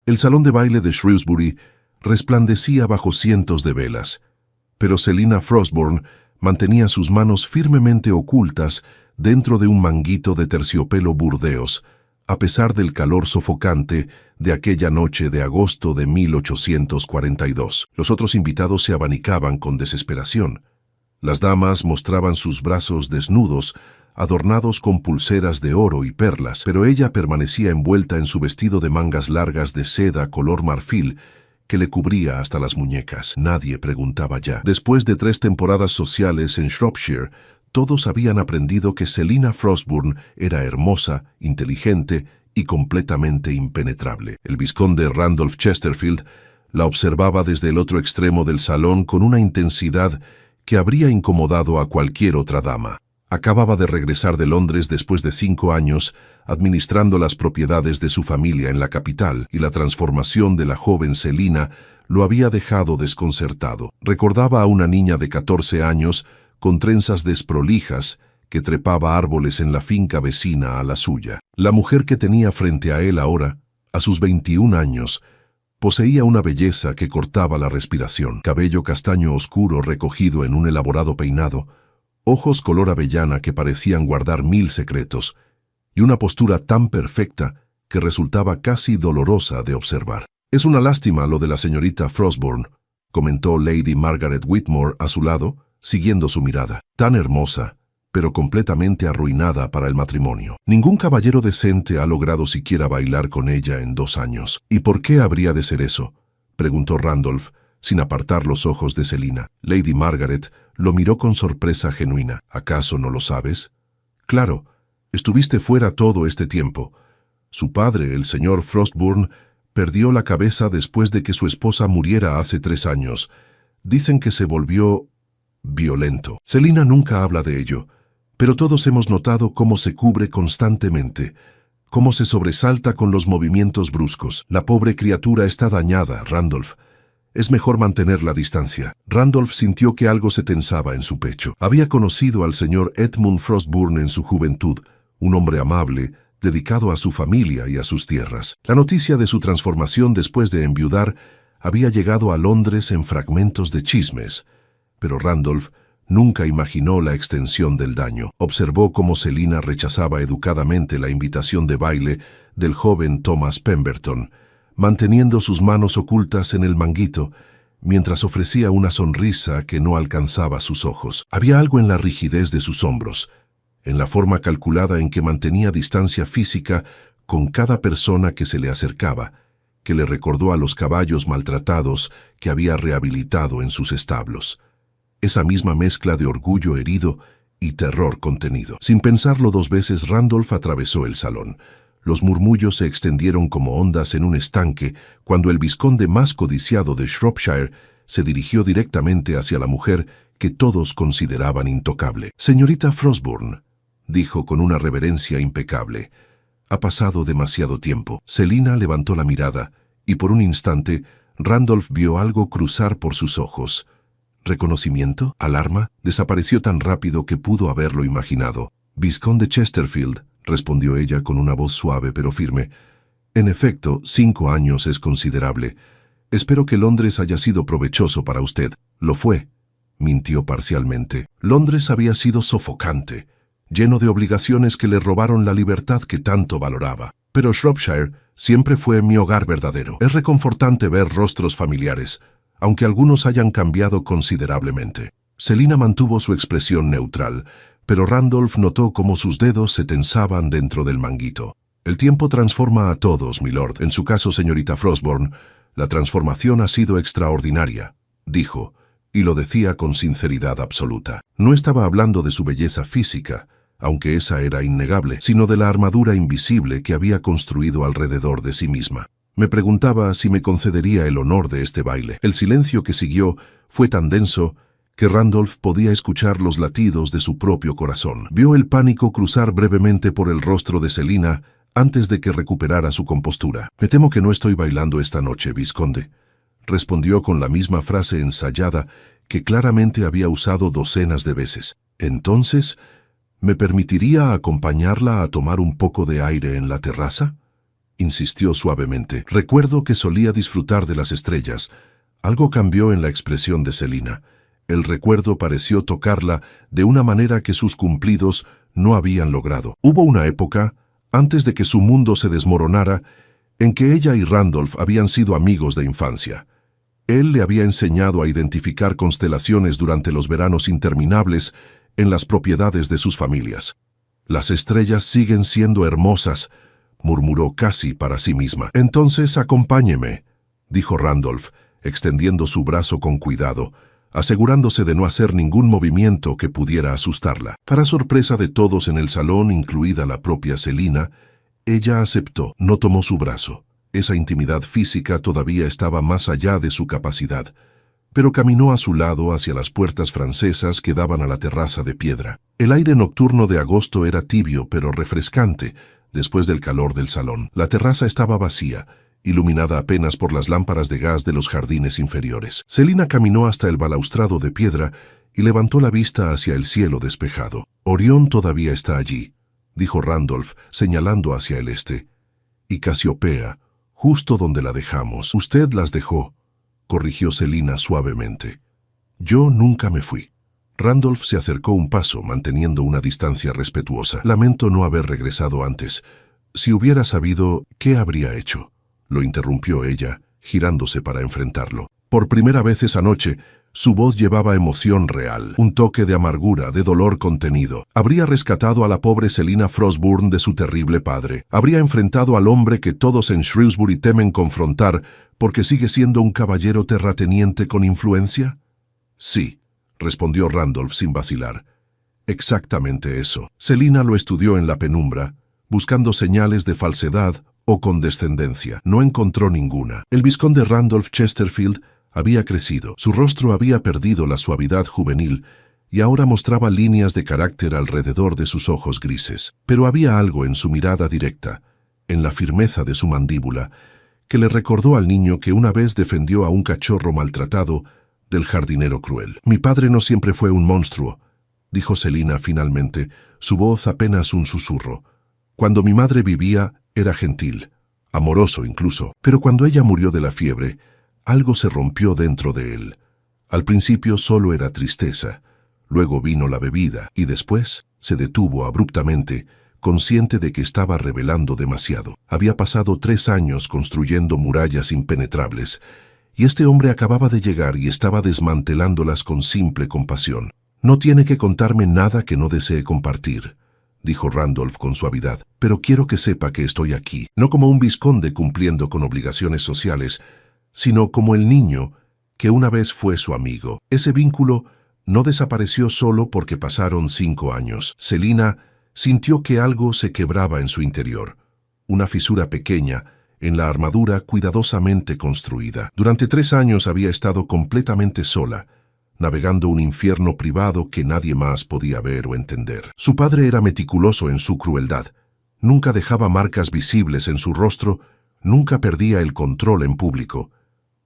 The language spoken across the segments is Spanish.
El salón de baile de Shrewsbury resplandecía bajo cientos de velas, pero Selina Frostburn mantenía sus manos firmemente ocultas dentro de un manguito de terciopelo burdeos, a pesar del calor sofocante de aquella noche de agosto de 1842. Los otros invitados se abanicaban con desesperación. Las damas mostraban sus brazos desnudos, adornados con pulseras de oro y perlas, pero ella permanecía envuelta en su vestido de mangas largas de seda color marfil que le cubría hasta las muñecas. Nadie preguntaba ya. Después de 3 temporadas sociales en Shropshire, todos habían aprendido que Selina Frostburn era hermosa, inteligente y completamente impenetrable. El vizconde Randolph Chesterfield la observaba desde el otro extremo del salón con una intensidad que habría incomodado a cualquier otra dama. Acababa de regresar de Londres después de 5 años administrando las propiedades de su familia en la capital, y la transformación de la joven Selina lo había dejado desconcertado. Recordaba a una niña de 14 años con trenzas desprolijas que trepaba árboles en la finca vecina a la suya. La mujer que tenía frente a él ahora, a sus 21 años, poseía una belleza que cortaba la respiración. Cabello castaño oscuro recogido en un elaborado peinado, ojos color avellana que parecían guardar 1000 secretos, y una postura tan perfecta que resultaba casi dolorosa de observar. «Es una lástima lo de la señorita Frostburn», comentó Lady Margaret Whitmore a su lado, siguiendo su mirada. «Tan hermosa, pero completamente arruinada para el matrimonio. Ningún caballero decente ha logrado siquiera bailar con ella en 2 años». «¿Y por qué habría de ser eso?», preguntó Randolph, sin apartar los ojos de Selina. Lady Margaret lo miró con sorpresa genuina. «¿Acaso no lo sabes?». «Claro, estuviste fuera todo este tiempo. Su padre, el señor Frostburn, perdió la cabeza después de que su esposa muriera hace 3 años. Dicen que se volvió violento. Selina nunca habla de ello, pero todos hemos notado cómo se cubre constantemente, cómo se sobresalta con los movimientos bruscos. La pobre criatura está dañada, Randolph. Es mejor mantener la distancia». Randolph sintió que algo se tensaba en su pecho. Había conocido al señor Edmund Frostburn en su juventud, un hombre amable, dedicado a su familia y a sus tierras. La noticia de su transformación después de enviudar había llegado a Londres en fragmentos de chismes, pero Randolph nunca imaginó la extensión del daño. Observó cómo Selina rechazaba educadamente la invitación de baile del joven Thomas Pemberton, manteniendo sus manos ocultas en el manguito, mientras ofrecía una sonrisa que no alcanzaba sus ojos. Había algo en la rigidez de sus hombros, en la forma calculada en que mantenía distancia física con cada persona que se le acercaba, que le recordó a los caballos maltratados que había rehabilitado en sus establos. Esa misma mezcla de orgullo herido y terror contenido. Sin pensarlo 2 veces, Randolph atravesó el salón. Los murmullos se extendieron como ondas en un estanque cuando el vizconde más codiciado de Shropshire se dirigió directamente hacia la mujer que todos consideraban intocable. «Señorita Frostburn», dijo con una reverencia impecable, «ha pasado demasiado tiempo». Selina levantó la mirada y por un instante Randolph vio algo cruzar por sus ojos. ¿Reconocimiento? ¿Alarma? Desapareció tan rápido que pudo haberlo imaginado. «Vizconde Chesterfield», respondió ella con una voz suave pero firme. «En efecto, 5 años es considerable. Espero que Londres haya sido provechoso para usted». «Lo fue», mintió parcialmente. Londres había sido sofocante, lleno de obligaciones que le robaron la libertad que tanto valoraba. Pero Shropshire siempre fue mi hogar verdadero. Es reconfortante ver rostros familiares, aunque algunos hayan cambiado considerablemente». Selina mantuvo su expresión neutral, pero Randolph notó cómo sus dedos se tensaban dentro del manguito. «El tiempo transforma a todos, milord. En su caso, señorita Frostburn, la transformación ha sido extraordinaria», dijo, y lo decía con sinceridad absoluta. No estaba hablando de su belleza física, aunque esa era innegable, sino de la armadura invisible que había construido alrededor de sí misma. «Me preguntaba si me concedería el honor de este baile». El silencio que siguió fue tan denso que Randolph podía escuchar los latidos de su propio corazón. Vio el pánico cruzar brevemente por el rostro de Selina antes de que recuperara su compostura. «Me temo que no estoy bailando esta noche, vizconde», respondió con la misma frase ensayada que claramente había usado docenas de veces. «Entonces, ¿me permitiría acompañarla a tomar un poco de aire en la terraza?». insistió suavemente. Recuerdo que solía disfrutar de las estrellas. Algo cambió en la expresión de Selina. El recuerdo pareció tocarla de una manera que sus cumplidos no habían logrado. Hubo una época, antes de que su mundo se desmoronara, en que ella y Randolph habían sido amigos de infancia. Él le había enseñado a identificar constelaciones durante los veranos interminables en las propiedades de sus familias. «Las estrellas siguen siendo hermosas», murmuró casi para sí misma. «Entonces acompáñeme», dijo Randolph, extendiendo su brazo con cuidado, asegurándose de no hacer ningún movimiento que pudiera asustarla. Para sorpresa de todos en el salón, incluida la propia Selina, ella aceptó. No tomó su brazo. Esa intimidad física todavía estaba más allá de su capacidad, pero caminó a su lado hacia las puertas francesas que daban a la terraza de piedra. El aire nocturno de agosto era tibio pero refrescante después del calor del salón. La terraza estaba vacía, iluminada apenas por las lámparas de gas de los jardines inferiores. Selina caminó hasta el balaustrado de piedra y levantó la vista hacia el cielo despejado. «Orión todavía está allí», dijo Randolph, señalando hacia el este. «Y Casiopea, justo donde la dejamos». «Usted las dejó», corrigió Selina suavemente. «Yo nunca me fui». Randolph se acercó un paso, manteniendo una distancia respetuosa. «Lamento no haber regresado antes. Si hubiera sabido, ¿qué habría hecho?», lo interrumpió ella, girándose para enfrentarlo. Por primera vez esa noche, su voz llevaba emoción real, un toque de amargura, de dolor contenido. Habría rescatado a la pobre Selina Frostburn de su terrible padre. Habría enfrentado al hombre que todos en Shrewsbury temen confrontar porque sigue siendo un caballero terrateniente con influencia. «Sí», respondió Randolph sin vacilar. «Exactamente eso». Selina lo estudió en la penumbra, buscando señales de falsedad o condescendencia. No encontró ninguna. El vizconde Randolph Chesterfield había crecido. Su rostro había perdido la suavidad juvenil y ahora mostraba líneas de carácter alrededor de sus ojos grises. Pero había algo en su mirada directa, en la firmeza de su mandíbula, que le recordó al niño que una vez defendió a un cachorro maltratado del jardinero cruel. «Mi padre no siempre fue un monstruo», dijo Selina finalmente, su voz apenas un susurro. «Cuando mi madre vivía, era gentil, amoroso incluso, pero cuando ella murió de la fiebre, algo se rompió dentro de él. Al principio solo era tristeza, luego vino la bebida y después se detuvo abruptamente, consciente de que estaba revelando demasiado. Había pasado 3 años construyendo murallas impenetrables, y este hombre acababa de llegar y estaba desmantelándolas con simple compasión. «No tiene que contarme nada que no desee compartir», dijo Randolph con suavidad, «pero quiero que sepa que estoy aquí, no como un vizconde cumpliendo con obligaciones sociales, sino como el niño que una vez fue su amigo. Ese vínculo no desapareció solo porque pasaron 5 años. Selina sintió que algo se quebraba en su interior, una fisura pequeña en la armadura cuidadosamente construida. Durante 3 años había estado completamente sola, navegando un infierno privado que nadie más podía ver o entender. Su padre era meticuloso en su crueldad. Nunca dejaba marcas visibles en su rostro, nunca perdía el control en público.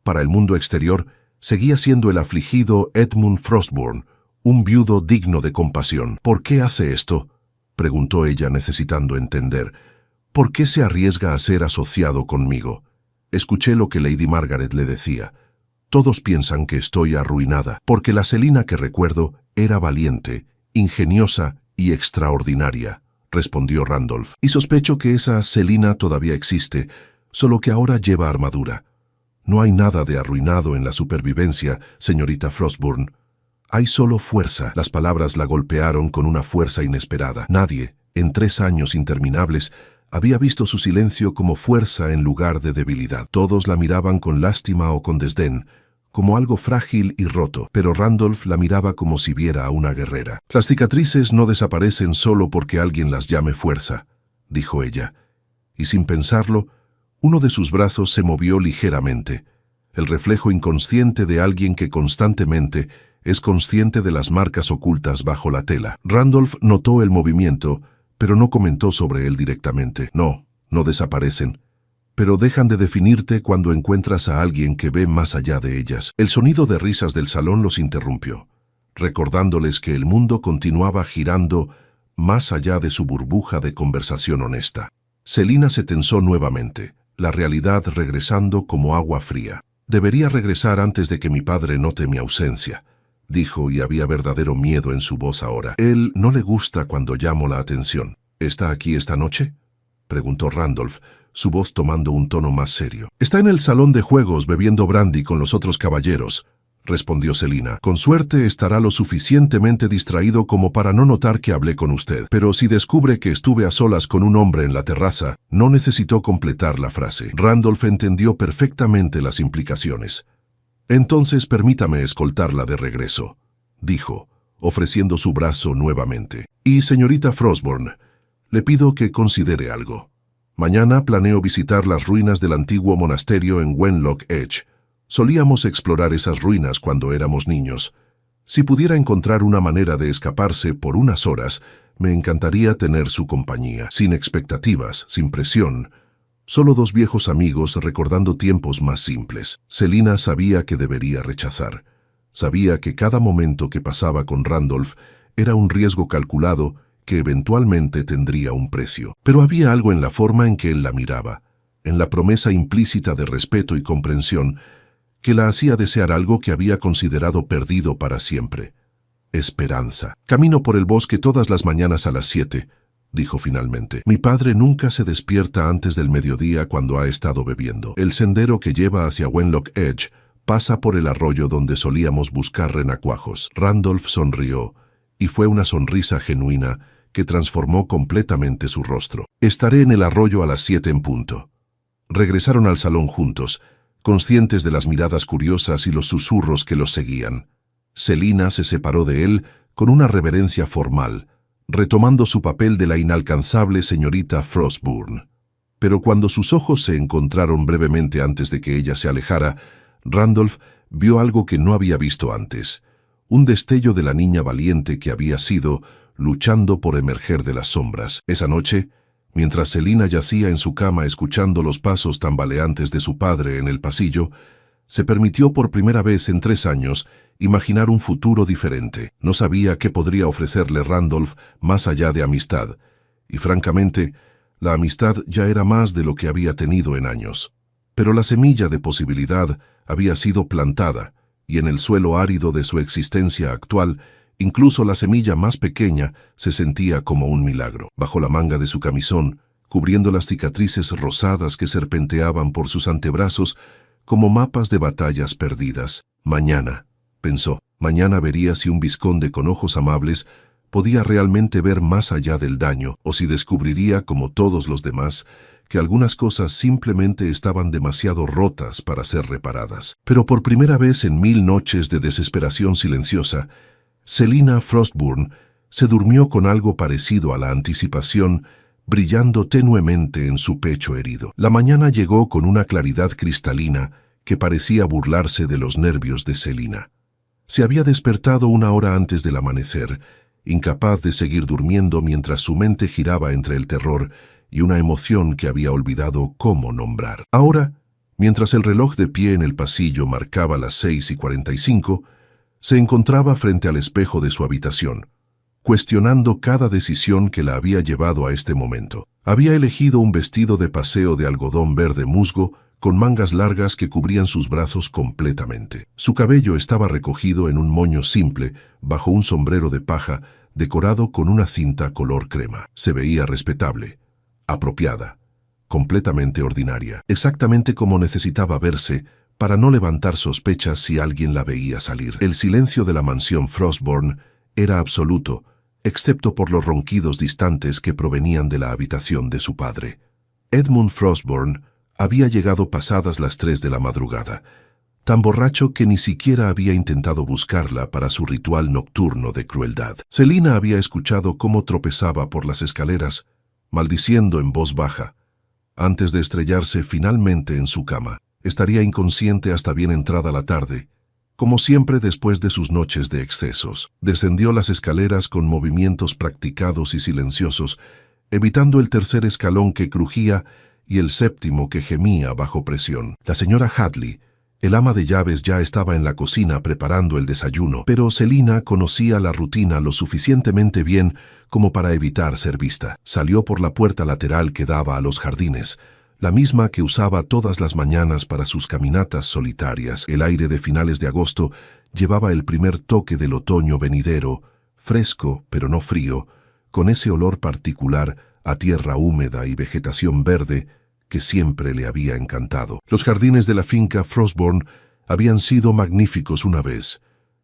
Para el mundo exterior, seguía siendo el afligido Edmund Frostburn, un viudo digno de compasión. «¿Por qué hace esto?», preguntó ella, necesitando entender. «¿Por qué se arriesga a ser asociado conmigo?». Escuché lo que Lady Margaret le decía. «Todos piensan que estoy arruinada, porque la Selina que recuerdo era valiente, ingeniosa y extraordinaria», respondió Randolph. «Y sospecho que esa Selina todavía existe, solo que ahora lleva armadura. No hay nada de arruinado en la supervivencia, señorita Frostburn. Hay solo fuerza». Las palabras la golpearon con una fuerza inesperada. Nadie, en 3 años interminables, había visto su silencio como fuerza en lugar de debilidad. Todos la miraban con lástima o con desdén, como algo frágil y roto, pero Randolph la miraba como si viera a una guerrera. «Las cicatrices no desaparecen solo porque alguien las llame fuerza», dijo ella, y sin pensarlo, uno de sus brazos se movió ligeramente, el reflejo inconsciente de alguien que constantemente es consciente de las marcas ocultas bajo la tela. Randolph notó el movimiento, pero no comentó sobre él directamente. No desaparecen, pero dejan de definirte cuando encuentras a alguien que ve más allá de ellas». El sonido de risas del salón los interrumpió, recordándoles que el mundo continuaba girando más allá de su burbuja de conversación honesta. Selina se tensó nuevamente, la realidad regresando como agua fría. «Debería regresar antes de que mi padre note mi ausencia», dijo, y había verdadero miedo en su voz ahora. «Él no le gusta cuando llamo la atención». «¿Está aquí esta noche?», preguntó Randolph, su voz tomando un tono más serio. «Está en el salón de juegos bebiendo brandy con los otros caballeros», respondió Selina. «Con suerte estará lo suficientemente distraído como para no notar que hablé con usted. Pero si descubre que estuve a solas con un hombre en la terraza», no necesitó completar la frase. Randolph entendió perfectamente las implicaciones. «Entonces permítame escoltarla de regreso», dijo, ofreciendo su brazo nuevamente. «Y señorita Frostburn, le pido que considere algo. Mañana planeo visitar las ruinas del antiguo monasterio en Wenlock Edge. Solíamos explorar esas ruinas cuando éramos niños. Si pudiera encontrar una manera de escaparse por unas horas, me encantaría tener su compañía, sin expectativas, sin presión. Solo dos viejos amigos recordando tiempos más simples». Selina sabía que debería rechazar. Sabía que cada momento que pasaba con Randolph era un riesgo calculado que eventualmente tendría un precio. Pero había algo en la forma en que él la miraba, en la promesa implícita de respeto y comprensión, que la hacía desear algo que había considerado perdido para siempre: esperanza. «Camino por el bosque todas las mañanas a las 7», dijo finalmente. «Mi padre nunca se despierta antes del mediodía cuando ha estado bebiendo. El sendero que lleva hacia Wenlock Edge pasa por el arroyo donde solíamos buscar renacuajos». Randolph sonrió, y fue una sonrisa genuina que transformó completamente su rostro. «Estaré en el arroyo a las 7 en punto». Regresaron al salón juntos, conscientes de las miradas curiosas y los susurros que los seguían. Selina se separó de él con una reverencia formal, retomando su papel de la inalcanzable señorita Frostburn. Pero cuando sus ojos se encontraron brevemente antes de que ella se alejara, Randolph vio algo que no había visto antes: un destello de la niña valiente que había sido, luchando por emerger de las sombras. Esa noche, mientras Selina yacía en su cama escuchando los pasos tambaleantes de su padre en el pasillo, se permitió por primera vez en 3 años imaginar un futuro diferente. No sabía qué podría ofrecerle Randolph más allá de amistad, y francamente, la amistad ya era más de lo que había tenido en años. Pero la semilla de posibilidad había sido plantada, y en el suelo árido de su existencia actual, incluso la semilla más pequeña se sentía como un milagro. Bajo la manga de su camisón, cubriendo las cicatrices rosadas que serpenteaban por sus antebrazos como mapas de batallas perdidas. «Mañana», pensó, «mañana vería si un vizconde con ojos amables podía realmente ver más allá del daño, o si descubriría, como todos los demás, que algunas cosas simplemente estaban demasiado rotas para ser reparadas». Pero por primera vez en 1000 noches de desesperación silenciosa, Selina Frostburn se durmió con algo parecido a la anticipación brillando tenuemente en su pecho herido. La mañana llegó con una claridad cristalina que parecía burlarse de los nervios de Selina. Se había despertado 1 hora antes del amanecer, incapaz de seguir durmiendo mientras su mente giraba entre el terror y una emoción que había olvidado cómo nombrar. Ahora, mientras el reloj de pie en el pasillo marcaba las 6:45, se encontraba frente al espejo de su habitación, cuestionando cada decisión que la había llevado a este momento. Había elegido un vestido de paseo de algodón verde musgo con mangas largas que cubrían sus brazos completamente. Su cabello estaba recogido en un moño simple bajo un sombrero de paja decorado con una cinta color crema. Se veía respetable, apropiada, completamente ordinaria, exactamente como necesitaba verse para no levantar sospechas si alguien la veía salir. El silencio de la mansión Frostburn era absoluto, excepto por los ronquidos distantes que provenían de la habitación de su padre. Edmund Frostburn había llegado pasadas las 3 de la madrugada, tan borracho que ni siquiera había intentado buscarla para su ritual nocturno de crueldad. Selina había escuchado cómo tropezaba por las escaleras, maldiciendo en voz baja, antes de estrellarse finalmente en su cama. Estaría inconsciente hasta bien entrada la tarde, como siempre después de sus noches de excesos. Descendió las escaleras con movimientos practicados y silenciosos, evitando el 3er escalón que crujía y el 7º que gemía bajo presión. La señora Hadley, El ama de llaves ya estaba en la cocina preparando el desayuno, pero Selina conocía la rutina lo suficientemente bien como para evitar ser vista. Salió por la puerta lateral que daba a los jardines, la misma que usaba todas las mañanas para sus caminatas solitarias. El aire de finales de agosto llevaba el primer toque del otoño venidero, fresco pero no frío, con ese olor particular a tierra húmeda y vegetación verde que siempre le había encantado. Los jardines de la finca Frostburn habían sido magníficos una vez,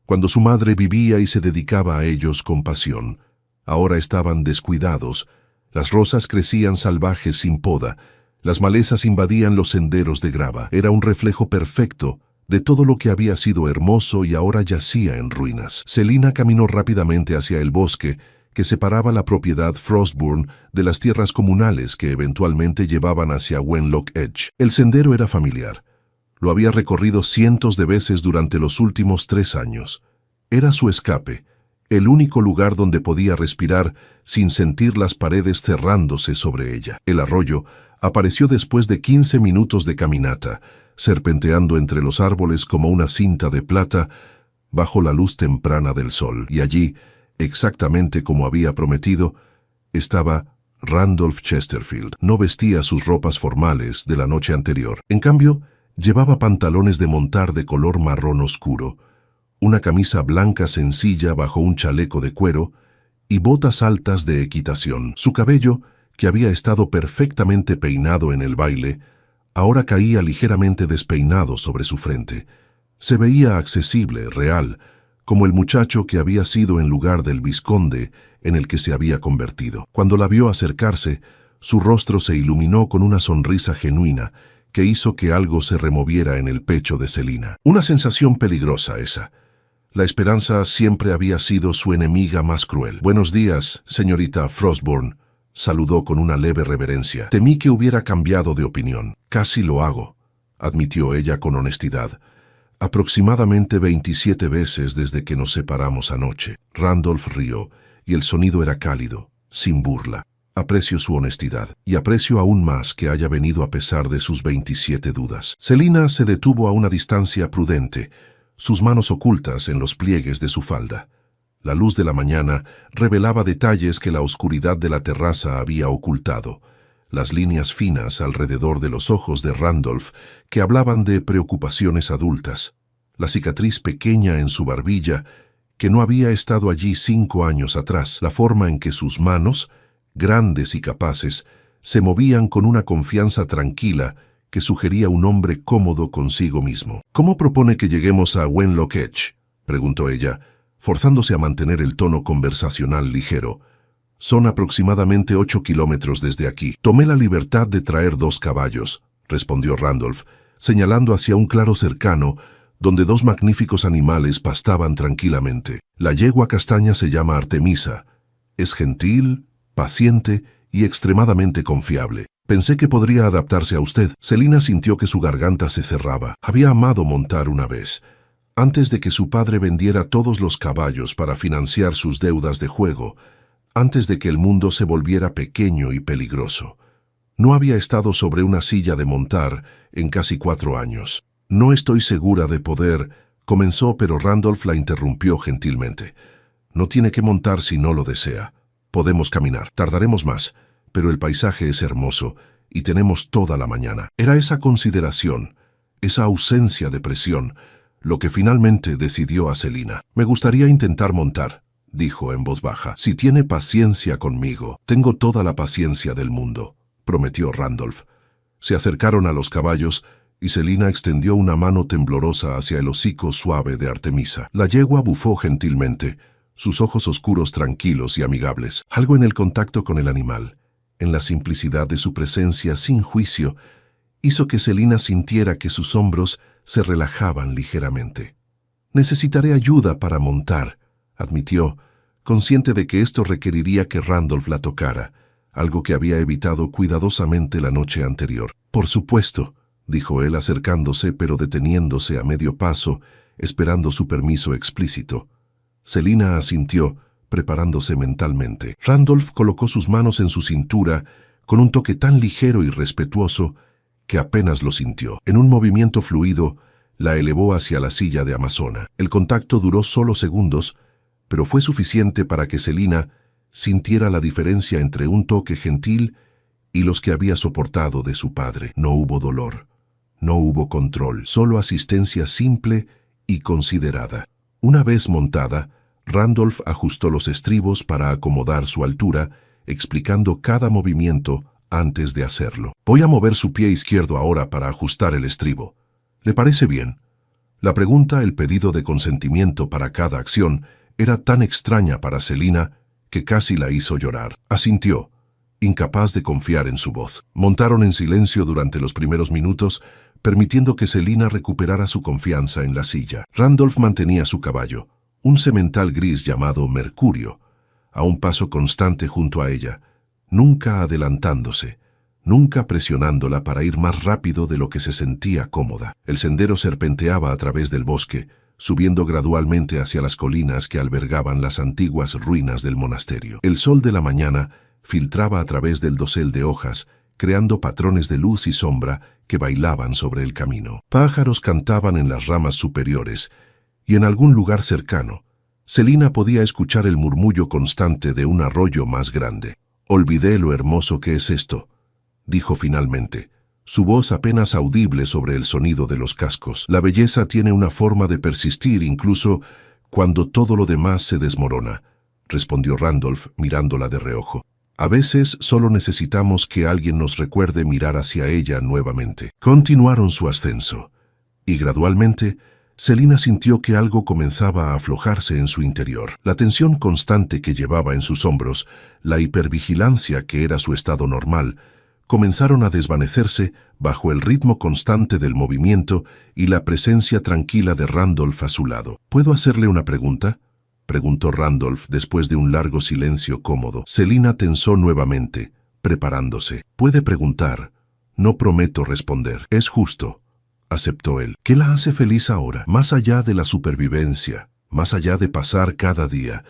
cuando su madre vivía y se dedicaba a ellos con pasión. Ahora estaban descuidados, las rosas crecían salvajes sin poda, las malezas invadían los senderos de grava. Era un reflejo perfecto de todo lo que había sido hermoso y ahora yacía en ruinas. Selina caminó rápidamente hacia el bosque que separaba la propiedad Frostburn de las tierras comunales que eventualmente llevaban hacia Wenlock Edge. El sendero era familiar. Lo había recorrido cientos de veces durante los últimos 3 años. Era su escape, el único lugar donde podía respirar sin sentir las paredes cerrándose sobre ella. El arroyo apareció después de 15 minutos de caminata, serpenteando entre los árboles como una cinta de plata bajo la luz temprana del sol. Y allí, exactamente como había prometido, estaba Randolph Chesterfield. No vestía sus ropas formales de la noche anterior. En cambio, llevaba pantalones de montar de color marrón oscuro, una camisa blanca sencilla bajo un chaleco de cuero y botas altas de equitación. Su cabello, que había estado perfectamente peinado en el baile, ahora caía ligeramente despeinado sobre su frente. Se veía accesible, real, como el muchacho que había sido en lugar del vizconde en el que se había convertido. Cuando la vio acercarse, su rostro se iluminó con una sonrisa genuina que hizo que algo se removiera en el pecho de Selina. Una sensación peligrosa esa. La esperanza siempre había sido su enemiga más cruel. «Buenos días, señorita Frostburn», saludó con una leve reverencia. «Temí que hubiera cambiado de opinión». «Casi lo hago», admitió ella con honestidad. «Aproximadamente 27 veces desde que nos separamos anoche». Randolph rió, y el sonido era cálido, sin burla. «Aprecio su honestidad, y aprecio aún más que haya venido a pesar de sus 27 dudas». Selina se detuvo a una distancia prudente, sus manos ocultas en los pliegues de su falda. La luz de la mañana revelaba detalles que la oscuridad de la terraza había ocultado. Las líneas finas alrededor de los ojos de Randolph que hablaban de preocupaciones adultas. La cicatriz pequeña en su barbilla que no había estado allí 5 años atrás. La forma en que sus manos, grandes y capaces, se movían con una confianza tranquila que sugería un hombre cómodo consigo mismo. «¿Cómo propone que lleguemos a Wenlock Edge?», preguntó ella, forzándose a mantener el tono conversacional ligero. «Son aproximadamente 8 kilómetros desde aquí». «Tomé la libertad de traer 2 caballos», respondió Randolph, señalando hacia un claro cercano donde 2 magníficos animales pastaban tranquilamente. «La yegua castaña se llama Artemisa. Es gentil, paciente y extremadamente confiable. Pensé que podría adaptarse a usted». Selina sintió que su garganta se cerraba. Había amado montar una vez, antes de que su padre vendiera todos los caballos para financiar sus deudas de juego, antes de que el mundo se volviera pequeño y peligroso. No había estado sobre una silla de montar en casi 4 años. «No estoy segura de poder», comenzó, pero Randolph la interrumpió gentilmente. «No tiene que montar si no lo desea. Podemos caminar. Tardaremos más, pero el paisaje es hermoso y tenemos toda la mañana». Era esa consideración, esa ausencia de presión, lo que finalmente decidió a Selina. «Me gustaría intentar montar», dijo en voz baja. «Si tiene paciencia conmigo». «Tengo toda la paciencia del mundo», prometió Randolph. Se acercaron a los caballos y Selina extendió una mano temblorosa hacia el hocico suave de Artemisa. La yegua bufó gentilmente, sus ojos oscuros tranquilos y amigables. Algo en el contacto con el animal, en la simplicidad de su presencia sin juicio, hizo que Selina sintiera que sus hombros se relajaban ligeramente. «Necesitaré ayuda para montar», admitió, consciente de que esto requeriría que Randolph la tocara, algo que había evitado cuidadosamente la noche anterior. «Por supuesto», dijo él acercándose pero deteniéndose a medio paso, esperando su permiso explícito. Selina asintió, preparándose mentalmente. Randolph colocó sus manos en su cintura con un toque tan ligero y respetuoso que apenas lo sintió. En un movimiento fluido, la elevó hacia la silla de Amazona. El contacto duró solo segundos, pero fue suficiente para que Selina sintiera la diferencia entre un toque gentil y los que había soportado de su padre. No hubo dolor, no hubo control, solo asistencia simple y considerada. Una vez montada, Randolph ajustó los estribos para acomodar su altura, explicando cada movimiento antes de hacerlo. Voy a mover su pie izquierdo ahora para ajustar el estribo. ¿Le parece bien? La pregunta, el pedido de consentimiento para cada acción, era tan extraña para Selina que casi la hizo llorar. Asintió, incapaz de confiar en su voz. Montaron en silencio durante los primeros minutos, permitiendo que Selina recuperara su confianza en la silla. Randolph mantenía su caballo, un semental gris llamado Mercurio, a un paso constante junto a ella, nunca adelantándose, nunca presionándola para ir más rápido de lo que se sentía cómoda. El sendero serpenteaba a través del bosque, subiendo gradualmente hacia las colinas que albergaban las antiguas ruinas del monasterio. El sol de la mañana filtraba a través del dosel de hojas, creando patrones de luz y sombra que bailaban sobre el camino. Pájaros cantaban en las ramas superiores, y en algún lugar cercano, Selina podía escuchar el murmullo constante de un arroyo más grande. «Olvidé lo hermoso que es esto», dijo finalmente, su voz apenas audible sobre el sonido de los cascos. «La belleza tiene una forma de persistir incluso cuando todo lo demás se desmorona», respondió Randolph mirándola de reojo. «A veces solo necesitamos que alguien nos recuerde mirar hacia ella nuevamente». Continuaron su ascenso, y gradualmente Selina sintió que algo comenzaba a aflojarse en su interior. La tensión constante que llevaba en sus hombros, la hipervigilancia que era su estado normal, comenzaron a desvanecerse bajo el ritmo constante del movimiento y la presencia tranquila de Randolph a su lado. «¿Puedo hacerle una pregunta?», preguntó Randolph después de un largo silencio cómodo. Selina tensó nuevamente, preparándose. «Puede preguntar. No prometo responder». «Es justo», aceptó él. «¿Qué la hace feliz ahora? Más allá de la supervivencia, más allá de pasar cada día,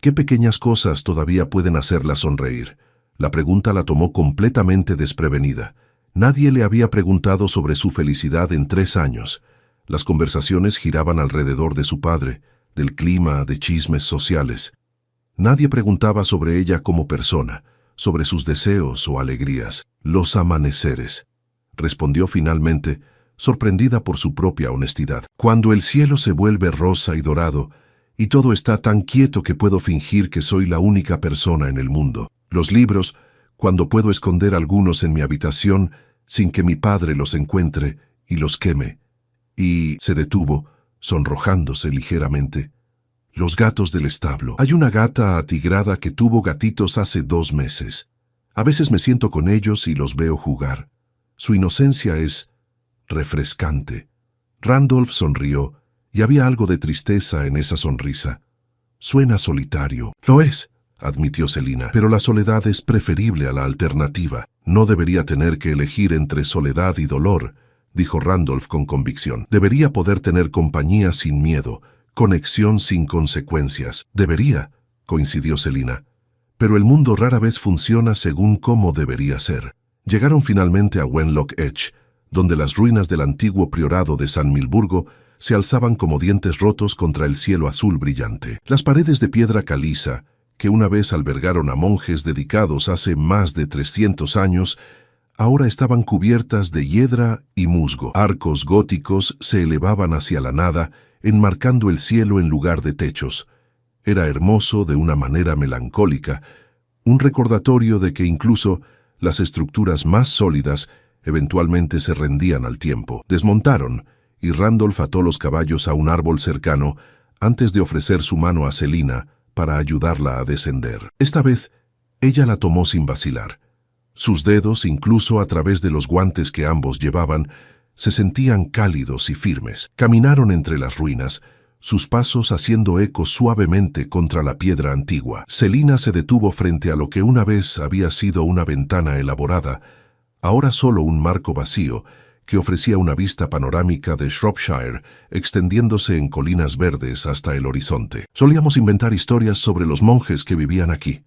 ¿qué pequeñas cosas todavía pueden hacerla sonreír?». La pregunta la tomó completamente desprevenida. Nadie le había preguntado sobre su felicidad en 3 años. Las conversaciones giraban alrededor de su padre, del clima, de chismes sociales. Nadie preguntaba sobre ella como persona, sobre sus deseos o alegrías. «Los amaneceres», respondió finalmente, sorprendida por su propia honestidad. «Cuando el cielo se vuelve rosa y dorado, y todo está tan quieto que puedo fingir que soy la única persona en el mundo. Los libros, cuando puedo esconder algunos en mi habitación sin que mi padre los encuentre y los queme». Y se detuvo, sonrojándose ligeramente. «Los gatos del establo. Hay una gata atigrada que tuvo gatitos hace 2 meses. A veces me siento con ellos y los veo jugar. Su inocencia es refrescante». Randolph sonrió, y había algo de tristeza en esa sonrisa. «Suena solitario». «Lo es», admitió Selina, «pero la soledad es preferible a la alternativa. No debería tener que elegir entre soledad y dolor», dijo Randolph con convicción. «Debería poder tener compañía sin miedo, conexión sin consecuencias». «Debería», coincidió Selina, «pero el mundo rara vez funciona según cómo debería ser». Llegaron finalmente a Wenlock Edge, donde las ruinas del antiguo priorado de San Milburgo se alzaban como dientes rotos contra el cielo azul brillante. Las paredes de piedra caliza, que una vez albergaron a monjes dedicados hace más de 300 años, ahora estaban cubiertas de hiedra y musgo. Arcos góticos se elevaban hacia la nada, enmarcando el cielo en lugar de techos. Era hermoso de una manera melancólica, un recordatorio de que incluso las estructuras más sólidas eventualmente se rendían al tiempo. Desmontaron, y Randolph ató los caballos a un árbol cercano antes de ofrecer su mano a Selina para ayudarla a descender. Esta vez, ella la tomó sin vacilar. Sus dedos, incluso a través de los guantes que ambos llevaban, se sentían cálidos y firmes. Caminaron entre las ruinas, sus pasos haciendo eco suavemente contra la piedra antigua. Selina se detuvo frente a lo que una vez había sido una ventana elaborada, ahora solo un marco vacío, que ofrecía una vista panorámica de Shropshire, extendiéndose en colinas verdes hasta el horizonte. «Solíamos inventar historias sobre los monjes que vivían aquí»,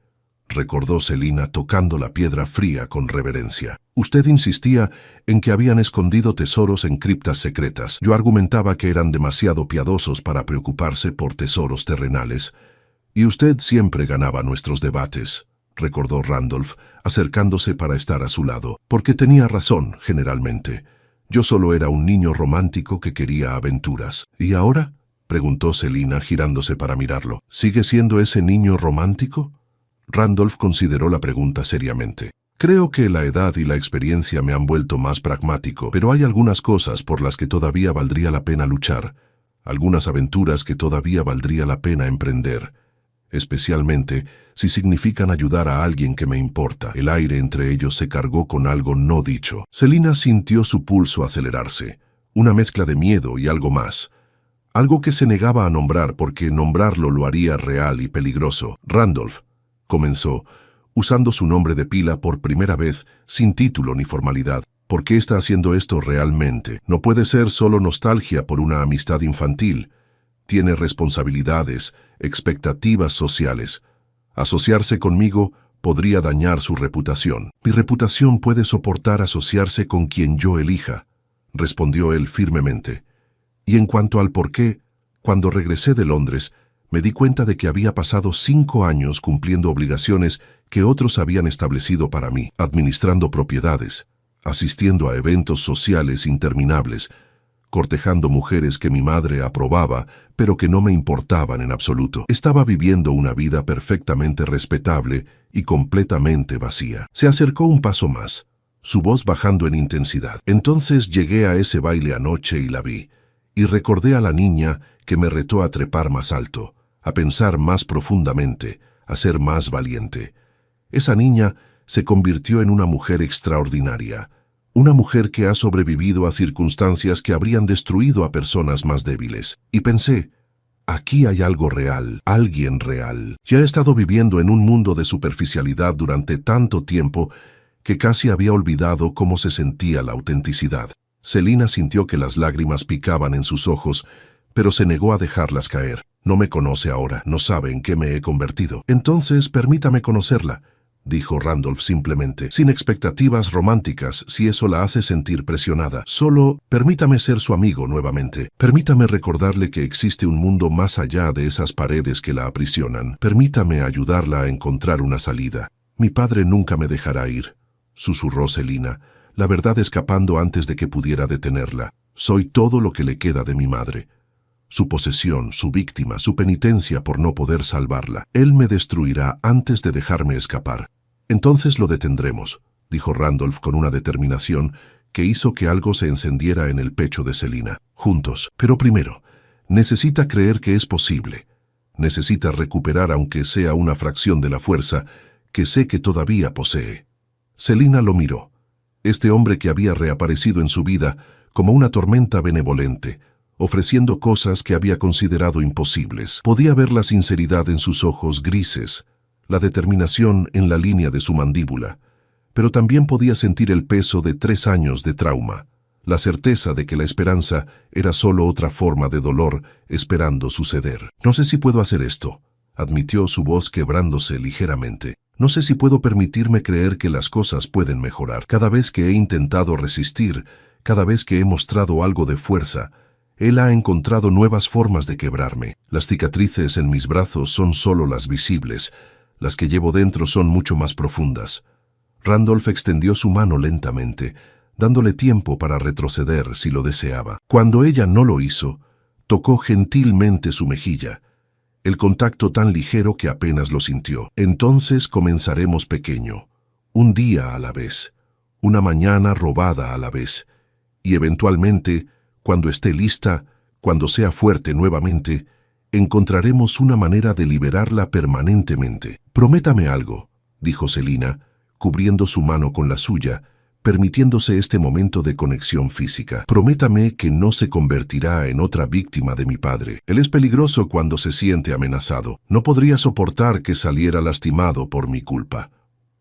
recordó Selina tocando la piedra fría con reverencia. Usted insistía en que habían escondido tesoros en criptas secretas. Yo argumentaba que eran demasiado piadosos para preocuparse por tesoros terrenales. Y usted siempre ganaba nuestros debates, recordó Randolph, acercándose para estar a su lado, porque tenía razón, generalmente. Yo solo era un niño romántico que quería aventuras. ¿Y ahora?, preguntó Selina, girándose para mirarlo. ¿Sigue siendo ese niño romántico? Randolph consideró la pregunta seriamente. Creo que la edad y la experiencia me han vuelto más pragmático, pero hay algunas cosas por las que todavía valdría la pena luchar, algunas aventuras que todavía valdría la pena emprender, especialmente si significan ayudar a alguien que me importa. El aire entre ellos se cargó con algo no dicho. Selina sintió su pulso acelerarse, una mezcla de miedo y algo más. Algo que se negaba a nombrar porque nombrarlo lo haría real y peligroso. Randolph, comenzó, usando su nombre de pila por primera vez, sin título ni formalidad. ¿Por qué está haciendo esto realmente? No puede ser solo nostalgia por una amistad infantil. Tiene responsabilidades, expectativas sociales. Asociarse conmigo podría dañar su reputación. Mi reputación puede soportar asociarse con quien yo elija, respondió él firmemente. Y en cuanto al por qué, cuando regresé de Londres, me di cuenta de que había pasado 5 años cumpliendo obligaciones que otros habían establecido para mí, administrando propiedades, asistiendo a eventos sociales interminables, cortejando mujeres que mi madre aprobaba, pero que no me importaban en absoluto. Estaba viviendo una vida perfectamente respetable y completamente vacía. Se acercó un paso más, su voz bajando en intensidad. Entonces llegué a ese baile anoche y la vi, y recordé a la niña que me retó a trepar más alto, a pensar más profundamente, a ser más valiente. Esa niña se convirtió en una mujer extraordinaria, una mujer que ha sobrevivido a circunstancias que habrían destruido a personas más débiles. Y pensé, aquí hay algo real, alguien real. Ya he estado viviendo en un mundo de superficialidad durante tanto tiempo que casi había olvidado cómo se sentía la autenticidad. Selina sintió que las lágrimas picaban en sus ojos, pero se negó a dejarlas caer. No me conoce ahora, no sabe en qué me he convertido. Entonces, permítame conocerla, dijo Randolph simplemente, sin expectativas románticas, si eso la hace sentir presionada. Solo permítame ser su amigo nuevamente. Permítame recordarle que existe un mundo más allá de esas paredes que la aprisionan. Permítame ayudarla a encontrar una salida. Mi padre nunca me dejará ir, susurró Selina, la verdad escapando antes de que pudiera detenerla. Soy todo lo que le queda de mi madre. Su posesión, su víctima, su penitencia por no poder salvarla. Él me destruirá antes de dejarme escapar. Entonces lo detendremos, dijo Randolph con una determinación que hizo que algo se encendiera en el pecho de Selina. Juntos. Pero primero, necesita creer que es posible. Necesita recuperar, aunque sea una fracción de la fuerza, que sé que todavía posee. Selina lo miró. Este hombre que había reaparecido en su vida como una tormenta benevolente, ofreciendo cosas que había considerado imposibles. Podía ver la sinceridad en sus ojos grises, la determinación en la línea de su mandíbula, pero también podía sentir el peso de 3 años de trauma, la certeza de que la esperanza era solo otra forma de dolor esperando suceder. No sé si puedo hacer esto, admitió, su voz quebrándose ligeramente. No sé si puedo permitirme creer que las cosas pueden mejorar. Cada vez que he intentado resistir, cada vez que he mostrado algo de fuerza, él ha encontrado nuevas formas de quebrarme. Las cicatrices en mis brazos son solo las visibles. Las que llevo dentro son mucho más profundas. Randolph extendió su mano lentamente, dándole tiempo para retroceder si lo deseaba. Cuando ella no lo hizo, tocó gentilmente su mejilla, el contacto tan ligero que apenas lo sintió. Entonces comenzaremos pequeño, un día a la vez, una mañana robada a la vez, y eventualmente, cuando esté lista, cuando sea fuerte nuevamente, encontraremos una manera de liberarla permanentemente. Prométame algo, dijo Selina, cubriendo su mano con la suya, permitiéndose este momento de conexión física. Prométame que no se convertirá en otra víctima de mi padre. Él es peligroso cuando se siente amenazado. No podría soportar que saliera lastimado por mi culpa.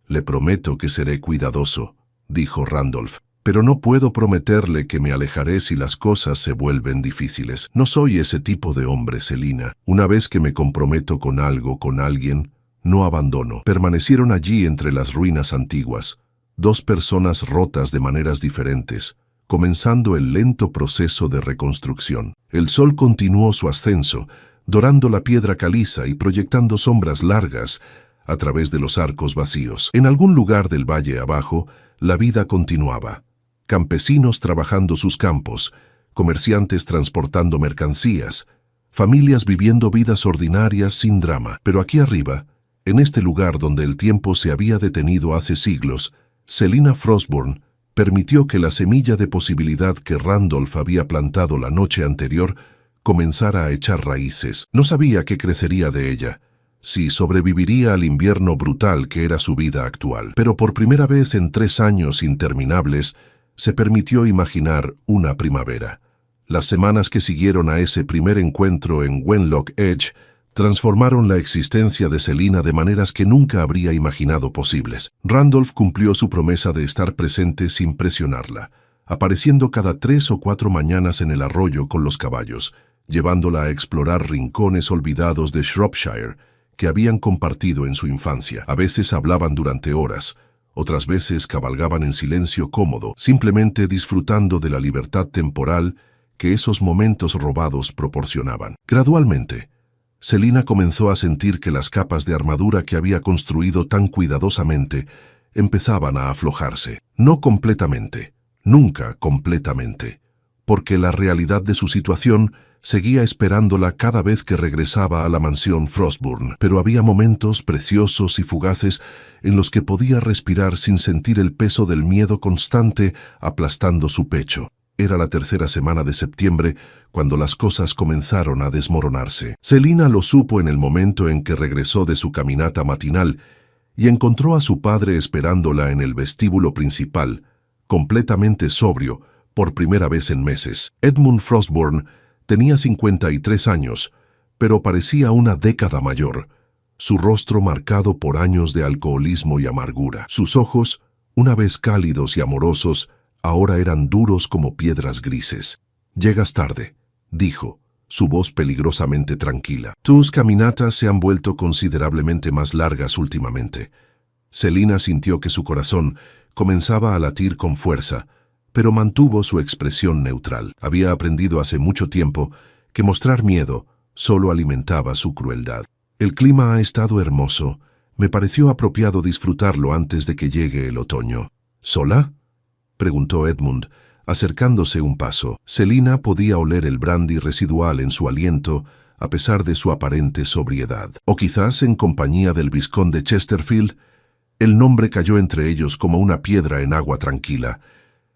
Le prometo que seré cuidadoso, dijo Randolph. Pero no puedo prometerle que me alejaré si las cosas se vuelven difíciles. No soy ese tipo de hombre, Selina. Una vez que me comprometo con algo, con alguien, no abandono. Permanecieron allí entre las ruinas antiguas, dos personas rotas de maneras diferentes, comenzando el lento proceso de reconstrucción. El sol continuó su ascenso, dorando la piedra caliza y proyectando sombras largas a través de los arcos vacíos. En algún lugar del valle abajo, la vida continuaba. Campesinos trabajando sus campos, comerciantes transportando mercancías, familias viviendo vidas ordinarias sin drama. Pero aquí arriba, en este lugar donde el tiempo se había detenido hace siglos, Selina Frostburn permitió que la semilla de posibilidad que Randolph había plantado la noche anterior comenzara a echar raíces. No sabía qué crecería de ella, si sobreviviría al invierno brutal que era su vida actual. Pero por primera vez en 3 años interminables, se permitió imaginar una primavera. Las semanas que siguieron a ese primer encuentro en Wenlock Edge transformaron la existencia de Selina de maneras que nunca habría imaginado posibles. Randolph cumplió su promesa de estar presente sin presionarla, apareciendo cada 3 o 4 mañanas en el arroyo con los caballos, llevándola a explorar rincones olvidados de Shropshire que habían compartido en su infancia. A veces hablaban durante horas, otras veces cabalgaban en silencio cómodo, simplemente disfrutando de la libertad temporal que esos momentos robados proporcionaban. Gradualmente, Selina comenzó a sentir que las capas de armadura que había construido tan cuidadosamente empezaban a aflojarse. No completamente, nunca completamente, porque la realidad de su situación seguía esperándola cada vez que regresaba a la mansión Frostburn. Pero había momentos preciosos y fugaces en los que podía respirar sin sentir el peso del miedo constante aplastando su pecho. Era la 3ª semana de septiembre cuando las cosas comenzaron a desmoronarse. Selina lo supo en el momento en que regresó de su caminata matinal y encontró a su padre esperándola en el vestíbulo principal, completamente sobrio, por primera vez en meses. Edmund Frostburn tenía 53 años, pero parecía una década mayor, su rostro marcado por años de alcoholismo y amargura. Sus ojos, una vez cálidos y amorosos, ahora eran duros como piedras grises. «Llegas tarde», dijo, su voz peligrosamente tranquila. «Tus caminatas se han vuelto considerablemente más largas últimamente». Selina sintió que su corazón comenzaba a latir con fuerza, pero mantuvo su expresión neutral. Había aprendido hace mucho tiempo que mostrar miedo solo alimentaba su crueldad. «El clima ha estado hermoso. Me pareció apropiado disfrutarlo antes de que llegue el otoño». «¿Sola?», preguntó Edmund, acercándose un paso. Selina podía oler el brandy residual en su aliento a pesar de su aparente sobriedad. «O quizás en compañía del vizconde Chesterfield». El nombre cayó entre ellos como una piedra en agua tranquila.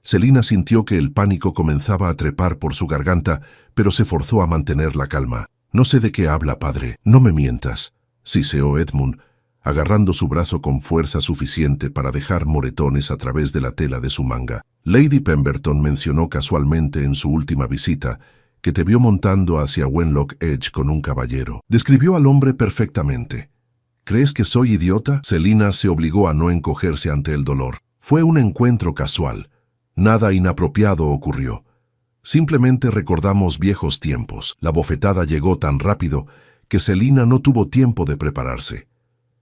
Selina sintió que el pánico comenzaba a trepar por su garganta, pero se forzó a mantener la calma. «No sé de qué habla, padre. No me mientas», siseó Edmund, agarrando su brazo con fuerza suficiente para dejar moretones a través de la tela de su manga. «Lady Pemberton mencionó casualmente en su última visita que te vio montando hacia Wenlock Edge con un caballero. Describió al hombre perfectamente. ¿Crees que soy idiota?» Selina se obligó a no encogerse ante el dolor. «Fue un encuentro casual. Nada inapropiado ocurrió. Simplemente recordamos viejos tiempos». La bofetada llegó tan rápido que Selina no tuvo tiempo de prepararse.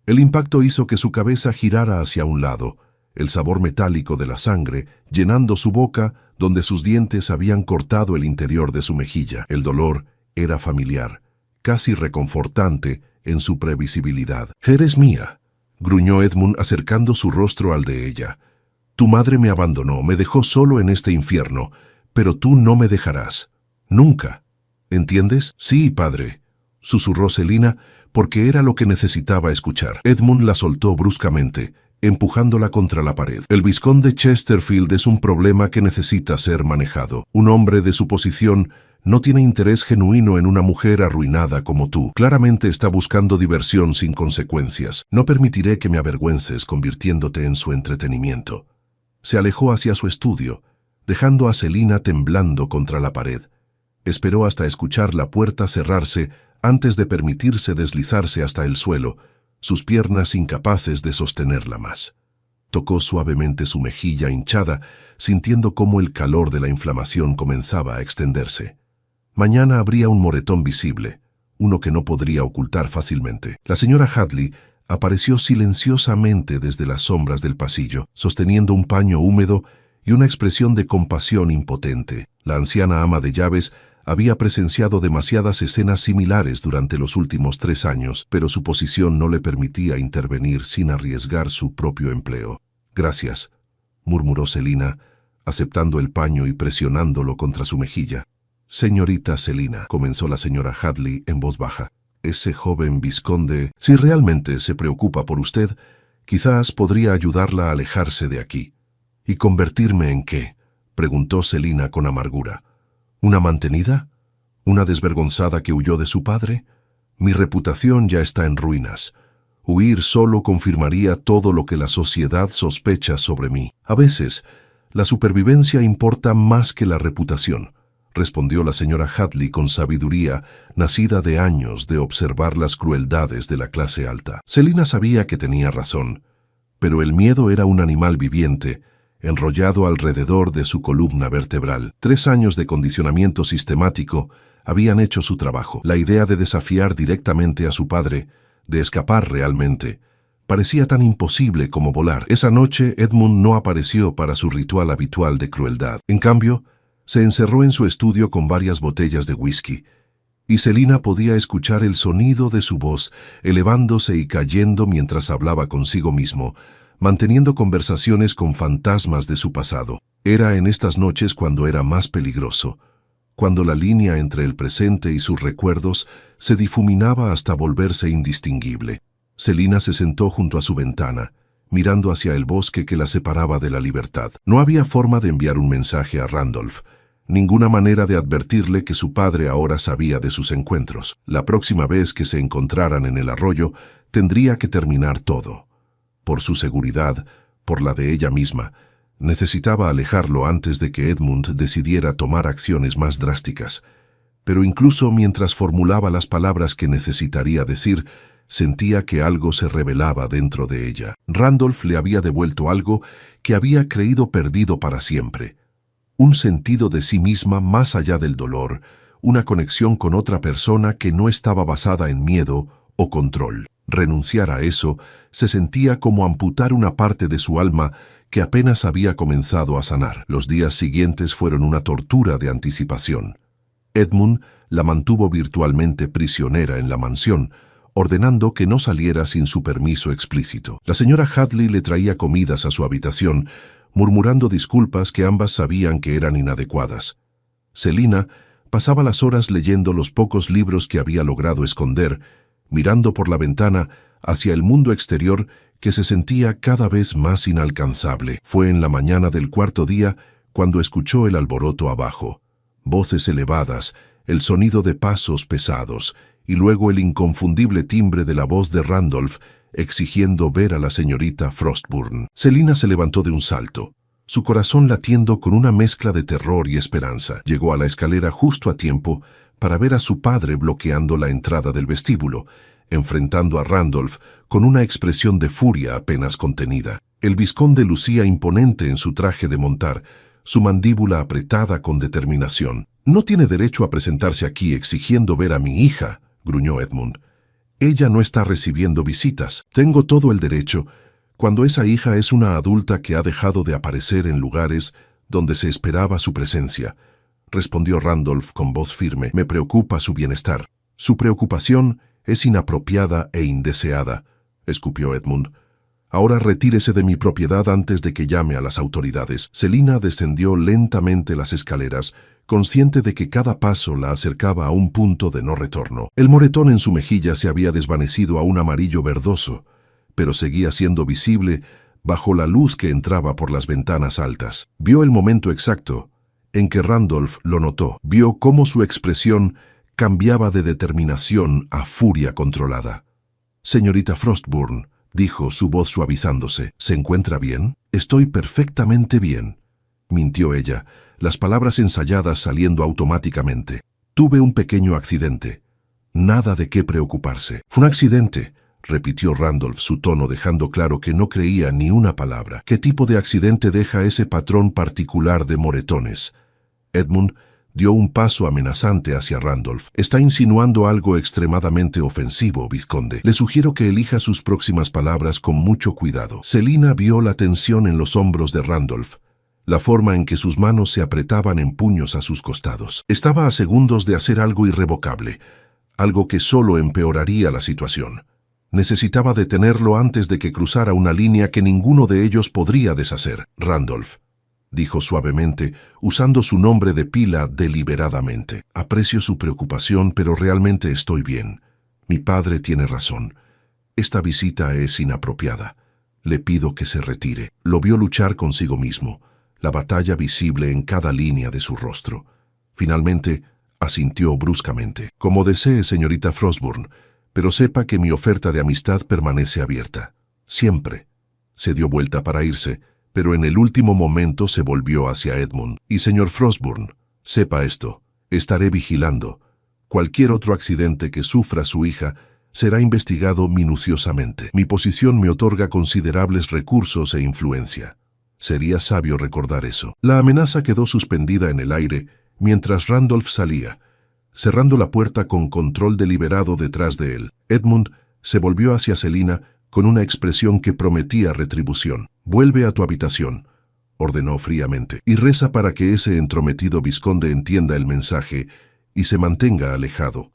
El impacto hizo que su cabeza girara hacia un lado, el sabor metálico de la sangre llenando su boca donde sus dientes habían cortado el interior de su mejilla. El dolor era familiar, casi reconfortante en su previsibilidad. «Eres mía», gruñó Edmund acercando su rostro al de ella. «Tu madre me abandonó, me dejó solo en este infierno, pero tú no me dejarás. Nunca. ¿Entiendes?» «Sí, padre», susurró Selina, porque era lo que necesitaba escuchar. Edmund la soltó bruscamente, empujándola contra la pared. «El vizconde Chesterfield es un problema que necesita ser manejado. Un hombre de su posición no tiene interés genuino en una mujer arruinada como tú. Claramente está buscando diversión sin consecuencias. No permitiré que me avergüences convirtiéndote en su entretenimiento». Se alejó hacia su estudio, dejando a Selina temblando contra la pared. Esperó hasta escuchar la puerta cerrarse antes de permitirse deslizarse hasta el suelo, sus piernas incapaces de sostenerla más. Tocó suavemente su mejilla hinchada, sintiendo cómo el calor de la inflamación comenzaba a extenderse. Mañana habría un moretón visible, uno que no podría ocultar fácilmente. La señora Hadley apareció silenciosamente desde las sombras del pasillo, sosteniendo un paño húmedo y una expresión de compasión impotente. La anciana ama de llaves había presenciado demasiadas escenas similares durante los últimos 3 años, pero su posición no le permitía intervenir sin arriesgar su propio empleo. «Gracias», murmuró Selina, aceptando el paño y presionándolo contra su mejilla. «Señorita Selina», comenzó la señora Hadley en voz baja, «ese joven vizconde, si realmente se preocupa por usted, quizás podría ayudarla a alejarse de aquí». «¿Y convertirme en qué?», preguntó Selina con amargura. «¿Una mantenida? ¿Una desvergonzada que huyó de su padre? Mi reputación ya está en ruinas. Huir solo confirmaría todo lo que la sociedad sospecha sobre mí. A veces, la supervivencia importa más que la reputación», respondió la señora Hadley con sabiduría, nacida de años de observar las crueldades de la clase alta. Selina sabía que tenía razón, pero el miedo era un animal viviente, enrollado alrededor de su columna vertebral. 3 años de condicionamiento sistemático habían hecho su trabajo. La idea de desafiar directamente a su padre, de escapar realmente, parecía tan imposible como volar. Esa noche Edmund no apareció para su ritual habitual de crueldad. En cambio, se encerró en su estudio con varias botellas de whisky, y Selina podía escuchar el sonido de su voz elevándose y cayendo mientras hablaba consigo mismo, manteniendo conversaciones con fantasmas de su pasado. Era en estas noches cuando era más peligroso, cuando la línea entre el presente y sus recuerdos se difuminaba hasta volverse indistinguible. Selina se sentó junto a su ventana, mirando hacia el bosque que la separaba de la libertad. No había forma de enviar un mensaje a Randolph, ninguna manera de advertirle que su padre ahora sabía de sus encuentros. La próxima vez que se encontraran en el arroyo, tendría que terminar todo. Por su seguridad, por la de ella misma, necesitaba alejarlo antes de que Edmund decidiera tomar acciones más drásticas. Pero incluso mientras formulaba las palabras que necesitaría decir, sentía que algo se revelaba dentro de ella. Randolph le había devuelto algo que había creído perdido para siempre. Un sentido de sí misma más allá del dolor, una conexión con otra persona que no estaba basada en miedo o control. Renunciar a eso se sentía como amputar una parte de su alma que apenas había comenzado a sanar. Los días siguientes fueron una tortura de anticipación. Edmund la mantuvo virtualmente prisionera en la mansión, ordenando que no saliera sin su permiso explícito. La señora Hadley le traía comidas a su habitación, murmurando disculpas que ambas sabían que eran inadecuadas. Selina pasaba las horas leyendo los pocos libros que había logrado esconder, mirando por la ventana hacia el mundo exterior que se sentía cada vez más inalcanzable. Fue en la mañana del 4.º día cuando escuchó el alboroto abajo. Voces elevadas, el sonido de pasos pesados, y luego el inconfundible timbre de la voz de Randolph exigiendo ver a la señorita Frostburn. Selina se levantó de un salto, su corazón latiendo con una mezcla de terror y esperanza. Llegó a la escalera justo a tiempo para ver a su padre bloqueando la entrada del vestíbulo, enfrentando a Randolph con una expresión de furia apenas contenida. El vizconde lucía imponente en su traje de montar, su mandíbula apretada con determinación. «No tiene derecho a presentarse aquí exigiendo ver a mi hija», gruñó Edmund. «Ella no está recibiendo visitas. Tengo todo el derecho, cuando esa hija es una adulta que ha dejado de aparecer en lugares donde se esperaba su presencia», respondió Randolph con voz firme. «Me preocupa su bienestar». «Su preocupación es inapropiada e indeseada», escupió Edmund. «Ahora retírese de mi propiedad antes de que llame a las autoridades». Selina descendió lentamente las escaleras, consciente de que cada paso la acercaba a un punto de no retorno. El moretón en su mejilla se había desvanecido a un amarillo verdoso, pero seguía siendo visible bajo la luz que entraba por las ventanas altas. Vio el momento exacto en que Randolph lo notó. Vio cómo su expresión cambiaba de determinación a furia controlada. «Señorita Frostburn», dijo, su voz suavizándose, «¿se encuentra bien?» «Estoy perfectamente bien», mintió ella, las palabras ensayadas saliendo automáticamente. «Tuve un pequeño accidente. Nada de qué preocuparse». «¿Un accidente?», repitió Randolph, su tono dejando claro que no creía ni una palabra. «¿Qué tipo de accidente deja ese patrón particular de moretones?» Edmund Dio un paso amenazante hacia Randolph. Está insinuando algo extremadamente ofensivo, vizconde. Le sugiero que elija sus próximas palabras con mucho cuidado. Selina vio la tensión en los hombros de Randolph, la forma en que sus manos se apretaban en puños a sus costados. Estaba a segundos de hacer algo irrevocable, algo que solo empeoraría la situación. Necesitaba detenerlo antes de que cruzara una línea que ninguno de ellos podría deshacer. Randolph, dijo suavemente, usando su nombre de pila deliberadamente. Aprecio su preocupación, pero realmente estoy bien. Mi padre tiene razón. Esta visita es inapropiada. Le pido que se retire. Lo vio luchar consigo mismo, la batalla visible en cada línea de su rostro. Finalmente, asintió bruscamente. Como desee, señorita Frostburn, pero sepa que mi oferta de amistad permanece abierta. Siempre. Se dio vuelta para irse, pero en el último momento se volvió hacia Edmund. Y señor Frostburn, sepa esto, estaré vigilando. Cualquier otro accidente que sufra su hija será investigado minuciosamente. Mi posición me otorga considerables recursos e influencia. Sería sabio recordar eso. La amenaza quedó suspendida en el aire mientras Randolph salía, cerrando la puerta con control deliberado detrás de él. Edmund se volvió hacia Selina con una expresión que prometía retribución. «Vuelve a tu habitación», ordenó fríamente, «y reza para que ese entrometido vizconde entienda el mensaje y se mantenga alejado.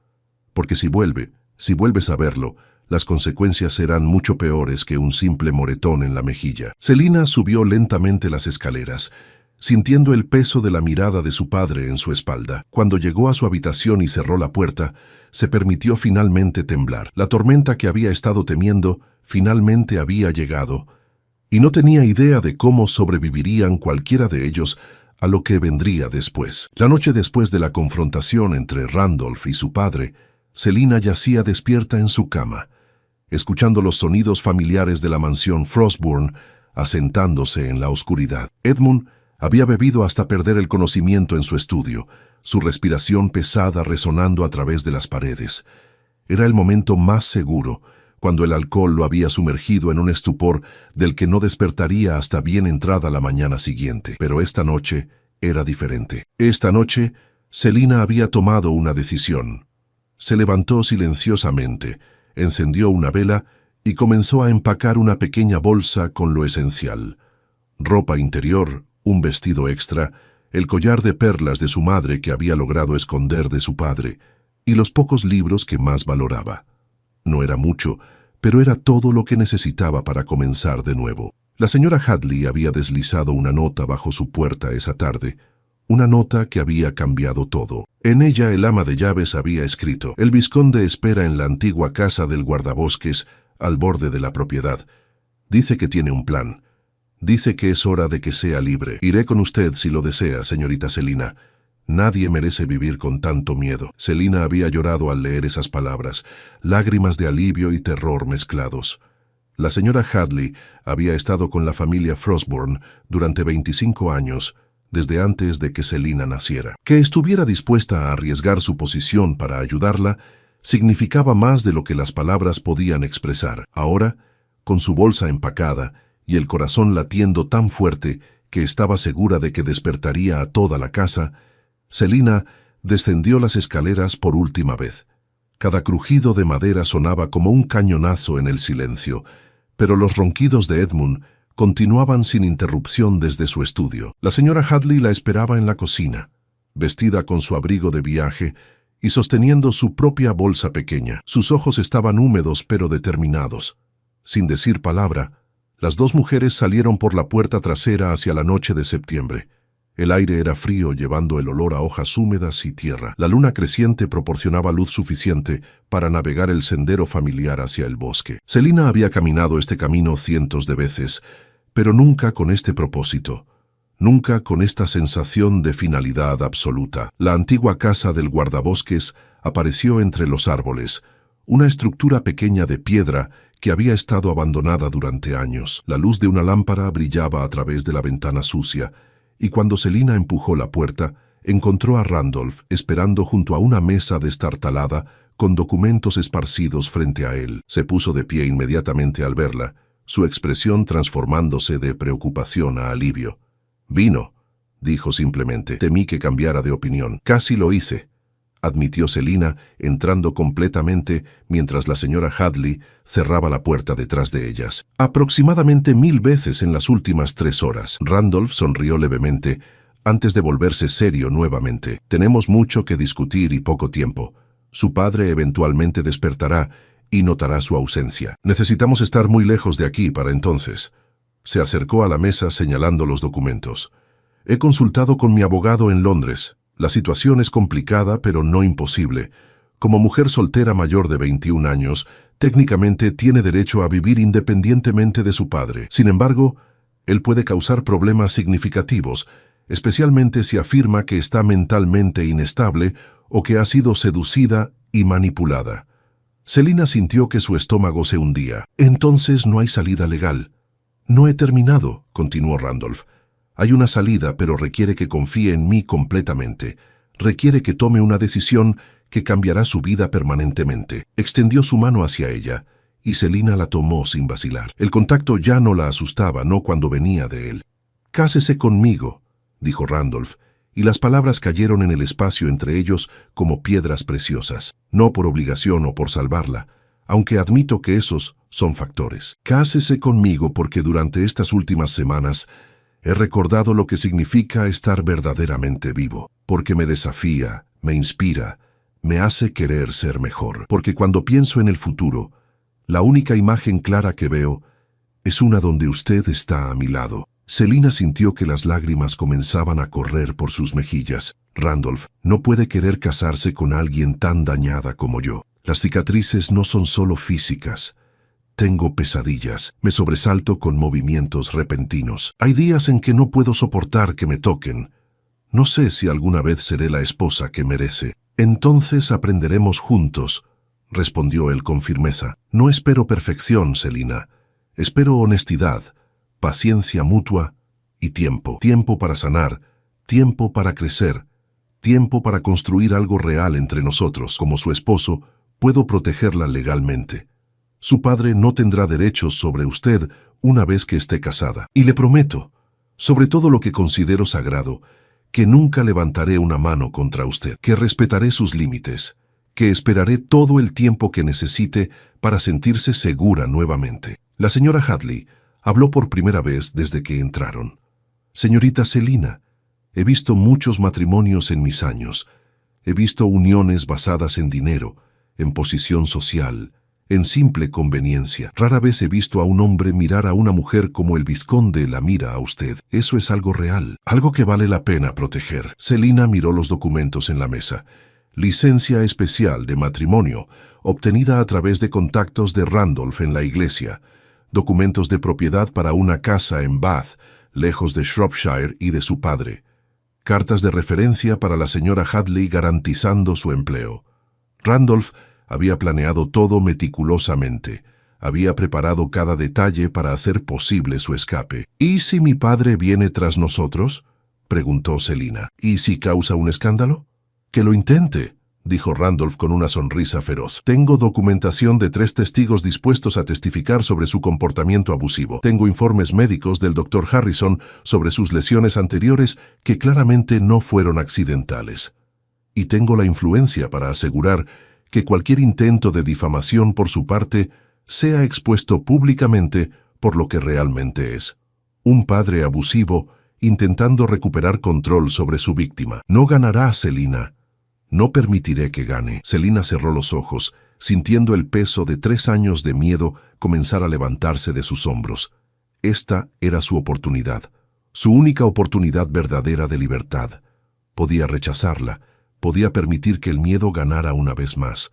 Porque si vuelves a verlo, las consecuencias serán mucho peores que un simple moretón en la mejilla». Selina subió lentamente las escaleras, sintiendo el peso de la mirada de su padre en su espalda. Cuando llegó a su habitación y cerró la puerta, se permitió finalmente temblar. La tormenta que había estado temiendo finalmente había llegado, y no tenía idea de cómo sobrevivirían cualquiera de ellos a lo que vendría después. La noche después de la confrontación entre Randolph y su padre, Selina yacía despierta en su cama, escuchando los sonidos familiares de la mansión Frostburn asentándose en la oscuridad. Edmund había bebido hasta perder el conocimiento en su estudio, su respiración pesada resonando a través de las paredes. Era el momento más seguro, cuando el alcohol lo había sumergido en un estupor del que no despertaría hasta bien entrada la mañana siguiente. Pero esta noche era diferente. Esta noche, Selina había tomado una decisión. Se levantó silenciosamente, encendió una vela y comenzó a empacar una pequeña bolsa con lo esencial: ropa interior, un vestido extra, el collar de perlas de su madre que había logrado esconder de su padre, y los pocos libros que más valoraba. No era mucho, pero era todo lo que necesitaba para comenzar de nuevo. La señora Hadley había deslizado una nota bajo su puerta esa tarde, una nota que había cambiado todo. En ella el ama de llaves había escrito: «El vizconde espera en la antigua casa del guardabosques, al borde de la propiedad. Dice que tiene un plan. Dice que es hora de que sea libre. Iré con usted si lo desea, señorita Selina. Nadie merece vivir con tanto miedo». Selina había llorado al leer esas palabras, lágrimas de alivio y terror mezclados. La señora Hadley había estado con la familia Frostburn durante 25 años, desde antes de que Selina naciera. Que estuviera dispuesta a arriesgar su posición para ayudarla significaba más de lo que las palabras podían expresar. Ahora, con su bolsa empacada y el corazón latiendo tan fuerte que estaba segura de que despertaría a toda la casa, Selina descendió las escaleras por última vez. Cada crujido de madera sonaba como un cañonazo en el silencio, pero los ronquidos de Edmund continuaban sin interrupción desde su estudio. La señora Hadley la esperaba en la cocina, vestida con su abrigo de viaje y sosteniendo su propia bolsa pequeña. Sus ojos estaban húmedos pero determinados. Sin decir palabra, las dos mujeres salieron por la puerta trasera hacia la noche de septiembre. El aire era frío, llevando el olor a hojas húmedas y tierra. La luna creciente proporcionaba luz suficiente para navegar el sendero familiar hacia el bosque. Selina había caminado este camino cientos de veces, pero nunca con este propósito, nunca con esta sensación de finalidad absoluta. La antigua casa del guardabosques apareció entre los árboles, una estructura pequeña de piedra que había estado abandonada durante años. La luz de una lámpara brillaba a través de la ventana sucia, y cuando Selina empujó la puerta, encontró a Randolph esperando junto a una mesa destartalada con documentos esparcidos frente a él. Se puso de pie inmediatamente al verla, su expresión transformándose de preocupación a alivio. «Vino», dijo simplemente. Temí que cambiara de opinión. Casi lo hice, admitió Selina, entrando completamente mientras la señora Hadley cerraba la puerta detrás de ellas. Aproximadamente 1000 veces en las últimas 3 horas. Randolph sonrió levemente antes de volverse serio nuevamente. Tenemos mucho que discutir y poco tiempo. Su padre eventualmente despertará y notará su ausencia. Necesitamos estar muy lejos de aquí para entonces. Se acercó a la mesa señalando los documentos. He consultado con mi abogado en Londres. La situación es complicada, pero no imposible. Como mujer soltera mayor de 21 años, técnicamente tiene derecho a vivir independientemente de su padre. Sin embargo, él puede causar problemas significativos, especialmente si afirma que está mentalmente inestable o que ha sido seducida y manipulada. Selina sintió que su estómago se hundía. Entonces no hay salida legal. No he terminado, continuó Randolph. Hay una salida, pero requiere que confíe en mí completamente. Requiere que tome una decisión que cambiará su vida permanentemente. Extendió su mano hacia ella, y Selina la tomó sin vacilar. El contacto ya no la asustaba, no cuando venía de él. «Cásese conmigo», dijo Randolph, y las palabras cayeron en el espacio entre ellos como piedras preciosas. No por obligación o por salvarla, aunque admito que esos son factores. «Cásese conmigo porque durante estas últimas semanas he recordado lo que significa estar verdaderamente vivo, porque me desafía, me inspira, me hace querer ser mejor, porque cuando pienso en el futuro, la única imagen clara que veo es una donde usted está a mi lado». Selina sintió que las lágrimas comenzaban a correr por sus mejillas. Randolph no puede querer casarse con alguien tan dañada como yo. Las cicatrices no son solo físicas. Tengo pesadillas, me sobresalto con movimientos repentinos. Hay días en que no puedo soportar que me toquen. No sé si alguna vez seré la esposa que merece. Entonces aprenderemos juntos, respondió él con firmeza. No espero perfección, Selina. Espero honestidad, paciencia mutua y tiempo. Tiempo para sanar, tiempo para crecer, tiempo para construir algo real entre nosotros. Como su esposo, puedo protegerla legalmente. Su padre no tendrá derechos sobre usted una vez que esté casada. Y le prometo, sobre todo lo que considero sagrado, que nunca levantaré una mano contra usted, que respetaré sus límites, que esperaré todo el tiempo que necesite para sentirse segura nuevamente. La señora Hadley habló por primera vez desde que entraron. «Señorita Selina, he visto muchos matrimonios en mis años. He visto uniones basadas en dinero, en posición social, en simple conveniencia. Rara vez he visto a un hombre mirar a una mujer como el vizconde la mira a usted. Eso es algo real, algo que vale la pena proteger». Selina miró los documentos en la mesa. Licencia especial de matrimonio, obtenida a través de contactos de Randolph en la iglesia. Documentos de propiedad para una casa en Bath, lejos de Shropshire y de su padre. Cartas de referencia para la señora Hadley garantizando su empleo. Randolph había planeado todo meticulosamente. Había preparado cada detalle para hacer posible su escape. «¿Y si mi padre viene tras nosotros?», preguntó Selina. «¿Y si causa un escándalo?». «Que lo intente», dijo Randolph con una sonrisa feroz. «Tengo documentación de 3 testigos dispuestos a testificar sobre su comportamiento abusivo. Tengo informes médicos del Dr. Harrison sobre sus lesiones anteriores que claramente no fueron accidentales. Y tengo la influencia para asegurar que cualquier intento de difamación por su parte sea expuesto públicamente por lo que realmente es: un padre abusivo intentando recuperar control sobre su víctima. No ganará, Selina. No permitiré que gane». Selina cerró los ojos, sintiendo el peso de 3 años de miedo comenzar a levantarse de sus hombros. Esta era su oportunidad, su única oportunidad verdadera de libertad. Podía rechazarla, podía permitir que el miedo ganara una vez más,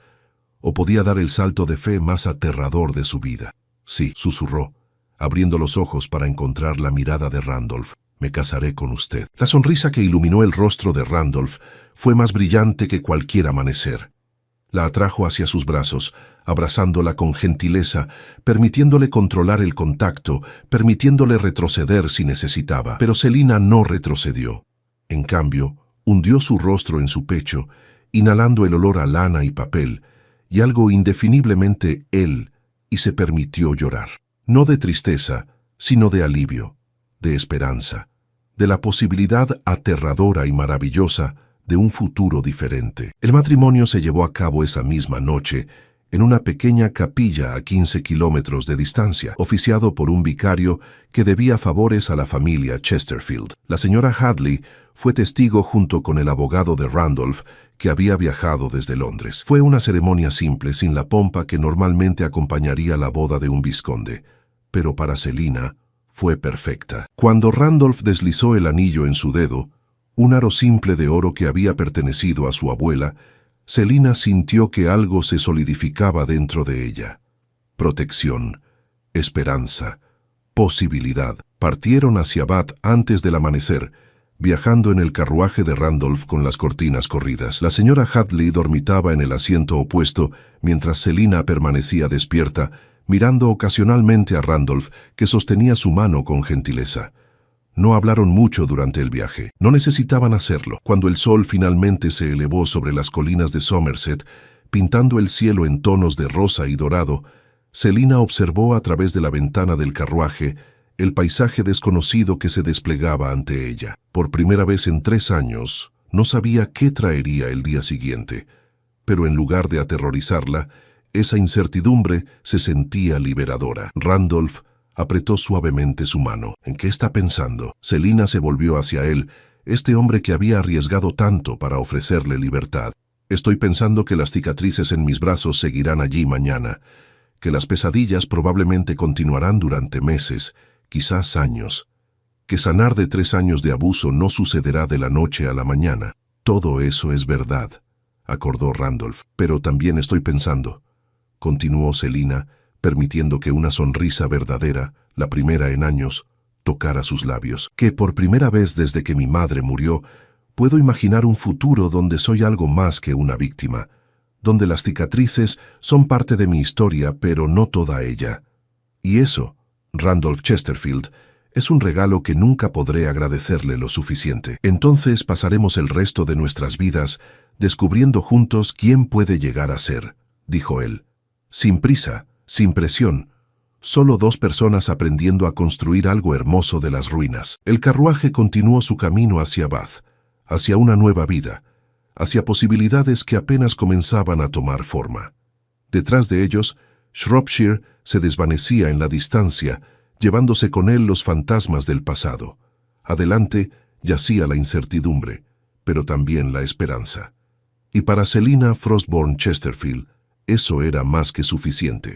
o podía dar el salto de fe más aterrador de su vida. «Sí», susurró, abriendo los ojos para encontrar la mirada de Randolph. «Me casaré con usted». La sonrisa que iluminó el rostro de Randolph fue más brillante que cualquier amanecer. La atrajo hacia sus brazos, abrazándola con gentileza, permitiéndole controlar el contacto, permitiéndole retroceder si necesitaba. Pero Selina no retrocedió. En cambio, hundió su rostro en su pecho, inhalando el olor a lana y papel, y algo indefiniblemente él, y se permitió llorar. No de tristeza, sino de alivio, de esperanza, de la posibilidad aterradora y maravillosa de un futuro diferente. El matrimonio se llevó a cabo esa misma noche en una pequeña capilla a 15 kilómetros de distancia, oficiado por un vicario que debía favores a la familia Chesterfield. La señora Hadley fue testigo junto con el abogado de Randolph, que había viajado desde Londres. Fue una ceremonia simple, sin la pompa que normalmente acompañaría la boda de un vizconde, pero para Selina fue perfecta. Cuando Randolph deslizó el anillo en su dedo, un aro simple de oro que había pertenecido a su abuela, Selina sintió que algo se solidificaba dentro de ella. Protección, esperanza, posibilidad. Partieron hacia Bath antes del amanecer, viajando en el carruaje de Randolph con las cortinas corridas. La señora Hadley dormitaba en el asiento opuesto, mientras Selina permanecía despierta, mirando ocasionalmente a Randolph, que sostenía su mano con gentileza. No hablaron mucho durante el viaje. No necesitaban hacerlo. Cuando el sol finalmente se elevó sobre las colinas de Somerset, pintando el cielo en tonos de rosa y dorado, Selina observó a través de la ventana del carruaje el paisaje desconocido que se desplegaba ante ella. Por primera vez en 3 años, no sabía qué traería el día siguiente, pero en lugar de aterrorizarla, esa incertidumbre se sentía liberadora. Randolph apretó suavemente su mano. ¿En qué está pensando? Selina se volvió hacia él, este hombre que había arriesgado tanto para ofrecerle libertad. Estoy pensando que las cicatrices en mis brazos seguirán allí mañana, que las pesadillas probablemente continuarán durante meses, quizás años, que sanar de 3 años de abuso no sucederá de la noche a la mañana. Todo eso es verdad, acordó Randolph. Pero también estoy pensando, continuó Selina, permitiendo que una sonrisa verdadera, la primera en años, tocara sus labios, que por primera vez desde que mi madre murió, puedo imaginar un futuro donde soy algo más que una víctima, donde las cicatrices son parte de mi historia, pero no toda ella. Y eso, Randolph Chesterfield, es un regalo que nunca podré agradecerle lo suficiente. Entonces pasaremos el resto de nuestras vidas descubriendo juntos quién puede llegar a ser, dijo él. Sin prisa, sin presión, solo 2 personas aprendiendo a construir algo hermoso de las ruinas. El carruaje continuó su camino hacia Bath, hacia una nueva vida, hacia posibilidades que apenas comenzaban a tomar forma. Detrás de ellos, Shropshire se desvanecía en la distancia, llevándose con él los fantasmas del pasado. Adelante yacía la incertidumbre, pero también la esperanza. Y para Selina Frosborn Chesterfield, eso era más que suficiente.